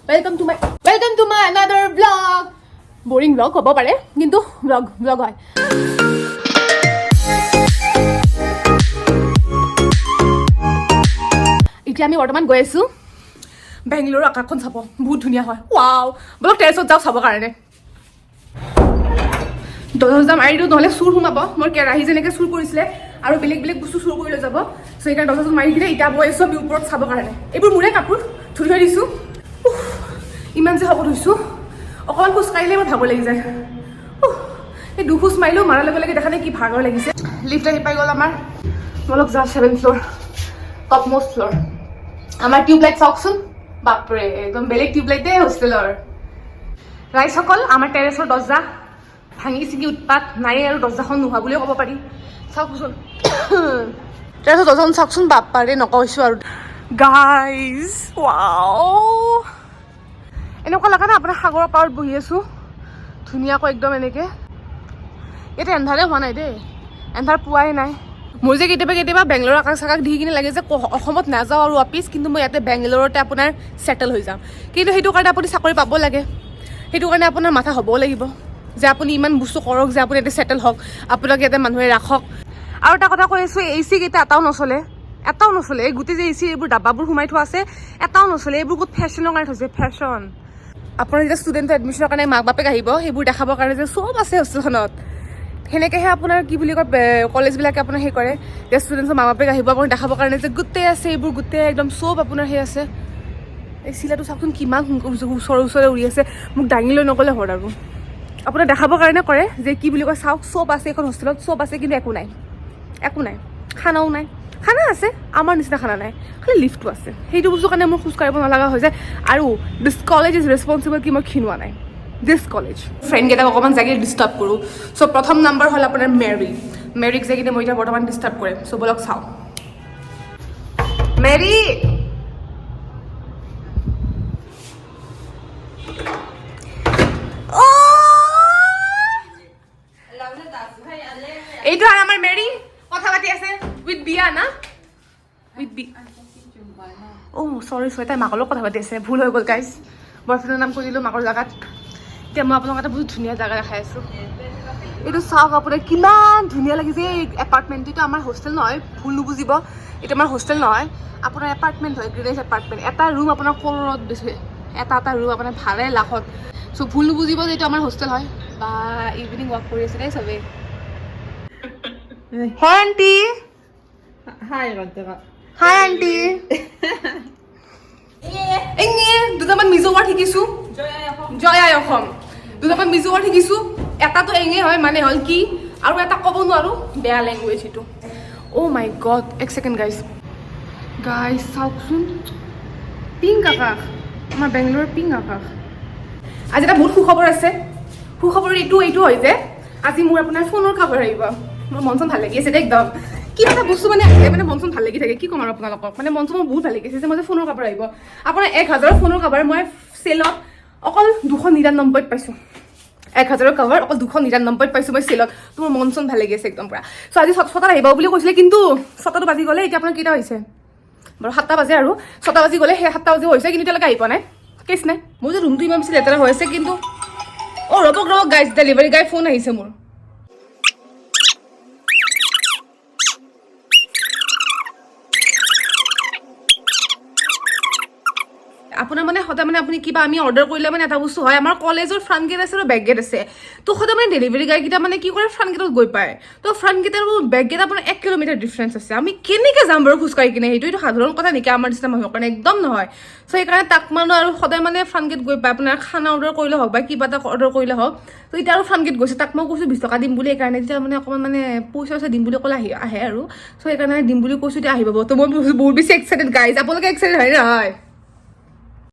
welcome to my another vlog. Boring vlog hobo pare kintu vlog hoy. এতিয়া আমি বৰ্তমান গৈ আছো বেংগলোৰ আকাশখন চাব বহুত ধুনীয়া হয় ওয়াও বলক টেৰেছত যাও চাব কাৰণে দৰ্জা মাৰি দিও নহলে চুৰ সোমাব মোৰ কেৰাহী যেনেকে চুৰ কৰিছিলে আৰু বেলেগ বস্তু চুৰ কৰি লৈ যাব সো এইটা দৰ্জাটো মাৰি দিলে ইটা বৈ আছো আমি ওপৰত চাব কাৰণে এইবোৰ মোৰে কাপোৰ ধুই থৈ দিছো ইমান যে হ'ব ধুইছো অকমান খোজ কাঢ়িলে মোৰ ভাগৰ লাগি যায় এই দুখোজ মাৰিলো মাৰাৰ লগে লগে দেখা নাই কি ভাগৰ লাগিছে লিফ্ট আহি পাই গ'ল আমাৰ বলক যাও 7th floor top most floor আমাৰ টিউবলাইট চাওকচোন বাপৰে একদম বেলেগ টিউবলাইটে হোষ্টেলৰ ৰাইজসকল আমাৰ টেৰেছৰ দৰ্জা ভাঙি চিঙি উৎপাত নাই আৰু দৰ্জাখন নোহোৱা বুলিও ক'ব পাৰি চাওকচোন টেৰেছৰ দৰ্জাখন চাওকচোন বাপাৰে নকৈছো আৰু গাইজ ৱাও এনেকুৱা লগা না আপোনাৰ সাগৰৰ পাৰত বহি আছো ধুনীয়াকৈ একদম এনেকে ইয়াতে এন্ধাৰে হোৱা নাই দেই এন্ধাৰ পোৱাই নাই মোৰ যে কেতিয়াবা বেংগলোৰৰ আকাশ চাকাশ দি কিনে লাগে যে অসমত নাযাওঁ আৰু অফিচ কিন্তু মই ইয়াতে বেংগলোৰতে আপোনাৰ ছেটেল হৈ যাম কিন্তু সেইটো কাৰণে আপুনি চাকৰি পাব লাগে সেইটো কাৰণে আপোনাৰ মাথা হ'বও লাগিব যে আপুনি ইমান বস্তু কৰক যে আপুনি ইয়াতে ছেটেল হওক আপোনাক ইয়াতে মানুহে ৰাখক আৰু এটা কথা কৈ আছো এচি কেইটা এটাও নচলে এই গোটেই যে এচি এইবোৰ ডাব্বাবোৰ সোমাই থোৱা আছে এটাও নচলে এইবোৰ বহুত ফেশ্বনৰ কাৰণে থৈছে ফেশ্বন আপোনাৰ যেতিয়া ষ্টুডেণ্টৰ এডমিশ্যনৰ কাৰণে মাক বাপেক আহিব সেইবোৰ দেখাবৰ কাৰণে যে চব আছে হোষ্টেলখনত সেনেকৈহে আপোনাৰ কি বুলি কয় কলেজবিলাকে আপোনাৰ সেই কৰে যে ষ্টুডেণ্টৰ মা বাপেক আহিব আপোনাৰ দেখাবৰ কাৰণে যে গোটেই আছে এইবোৰ গোটেই একদম চব আপোনাৰ সেই আছে এই চিলাটো চাওকচোন কিমান ওচৰে উৰি আছে মোক দাঙি লৈ নগ'লে হ'ল আৰু আপোনাৰ দেখাবৰ কাৰণে কৰে যে কি বুলি কয় চাওক চব আছে এখন হোষ্টেলত চব আছে কিন্তু একো নাই খানাও নাই খানা আছে আমাৰ নিচিনা খানা নাই খালি লিফ্টটো আছে সেইটো বস্তুৰ কাৰণে মোৰ খোজ কাঢ়িব নলগা হৈ যায় আৰু দিছ কলেজ ইজ ৰেছপনচিবল কি মই ক্ষীণোৱা নাই দিছ কলেজ ফ্ৰেণ্ডকেইটাক অকণমান যাই ডিষ্টাৰ্ব কৰোঁ চ' প্ৰথম নাম্বাৰ হ'ল আপোনাৰ মেৰিক যাই কিনে মই এতিয়া বৰ্তমান ডিষ্টাৰ্ব কৰিম চ' বলক চাওঁ মেৰি এইটো আৰু আমাৰ মেৰি কথা পাতি আছে উইথ বিয়া না উইথ বি অ' চৰি তাই মাকৰ লগত কথা পাতি আছে ভুল হৈ গ'ল গাইজ বয়ফ্ৰেণ্ডৰ নাম কৈ দিলোঁ মাকৰ জেগাত এতিয়া মই আপোনালোকৰ এটা বহুত ধুনীয়া জেগা দেখাই আছোঁ এইটো চাওক আপোনাৰ কিমান ধুনীয়া লাগিছে এই এপাৰ্টমেণ্টটো এইটো আমাৰ হোষ্টেল নহয় ভুল নুবুজিব এইটো আমাৰ হোষ্টেল নহয় আপোনাৰ এপাৰ্টমেণ্ট হয় গ্ৰেনেজ এপাৰ্টমেণ্ট এটা ৰুম আপোনাৰ কৰোৰত দিছে এটা ৰুম আপোনাৰ ভাড়াই লাখত চ' ভুল নুবুজিব যে এইটো আমাৰ হোষ্টেল হয় বা ইভিনিং ৱাক কৰি আছে দেই চবেই হাই আণ্টি হাই আণ্টি দুটামান মিজো ৱাৰ্ড শিকিছোঁ জয় আই অসম দুটামান মিজো ৱাৰ্ড শিকিছোঁ এটাতো এঙে হয় মানে হ'ল কি আৰু এটা ক'ব নোৱাৰোঁ বেয়া লেংগুৱেজ সেইটো অ' মাই গড এক ছেকেণ্ড গাইজ চাওকচোন পিংক আকাশ আমাৰ বেংগলোৰৰ পিংক আকাশ আজি এটা বহুত সুখবৰ আছে সুখবৰ এইটো হয় যে আজি মোৰ আপোনাৰ ফোনৰ খবৰ আহিব মোৰ মন চন ভাল লাগি আছে দেই একদম কিবা এটা বস্তু মানে আহিলে মানে মন চন ভাল লাগি থাকে কি ক'ম আৰু আপোনালোকক মানে মন চন মোৰ বহুত ভাল লাগিছে যে মই যে ফোনৰ কাপোৰ আহিব আপোনাৰ 1000 ফোনৰ কাভাৰ মই চেলত অকল 299 পাইছোঁ 1000 কাভাৰ অকল 299 পাইছোঁ মই চেলত তোমাৰ মন চন ভাল লাগি আছে একদম পুৰা চ' আজি 7টাত আহিব বুলি কৈছিলে কিন্তু 7টাতো বাজি গ'লে এতিয়া আপোনাৰ কেইটা হৈছে বাৰু 7টা বাজে আৰু 6টা বাজি গ'লে সেই 7টা বাজি হৈছে কিন্তু এতিয়ালৈকে আহি পোৱা নাই কেছ নাই মোৰ যে ৰুমটো ইমান বেছি লেতেৰা হৈ আছে কিন্তু অ' ৰ'বক গাইজ ডেলিভাৰী গাই ফোন আহিছে মোৰ আপোনাৰ মানে সদায় মানে আপুনি কিবা আমি অৰ্ডাৰ কৰিলে মানে এটা বস্তু হয় আমাৰ কলেজৰ ফ্ৰণ্ট গেট আছে আৰু বেক গেট আছে তো সদায় মানে ডেলিভাৰী গাইকেইটা মানে কি কৰে ফ্ৰণ্ট গেটত গৈ পায় তো ফ্ৰণ্ট গেট আৰু বেক গেট আপোনাৰ 1 কিলোমিটাৰ ডিফাৰেঞ্চ আছে আমি কেনেকৈ যাম বাৰু খোজকাঢ়ি কিনে এইটো সাধাৰণ কথা নেকি আমাৰ নিচিনা মানুহৰ কাৰণে একদম নহয় চ' সেইকাৰণে তাক মানুহ আৰু সদায় মানে ফ্ৰণ্ট গেট গৈ পায় আপোনাৰ খানা অৰ্ডাৰ কৰিলে হওক বা কিবা এটা অৰ্ডাৰ কৰিলে হওক তো এতিয়া আৰু ফ্ৰণ্ট গেট গৈছে তাক মই কৈছোঁ 20 টকা দিম বুলি সেইকাৰণে তেতিয়া মানে অকণমান মানে পইচা দিম বুলি ক'লে আহে আৰু চ' সেইকাৰণে দিম বুলি কৈছোঁ এতিয়া আহি পাব তো মই বহুত বেছি এক্সাইটেড গাইজ আপোনালোকে এক্সাইটেড হয় নহয়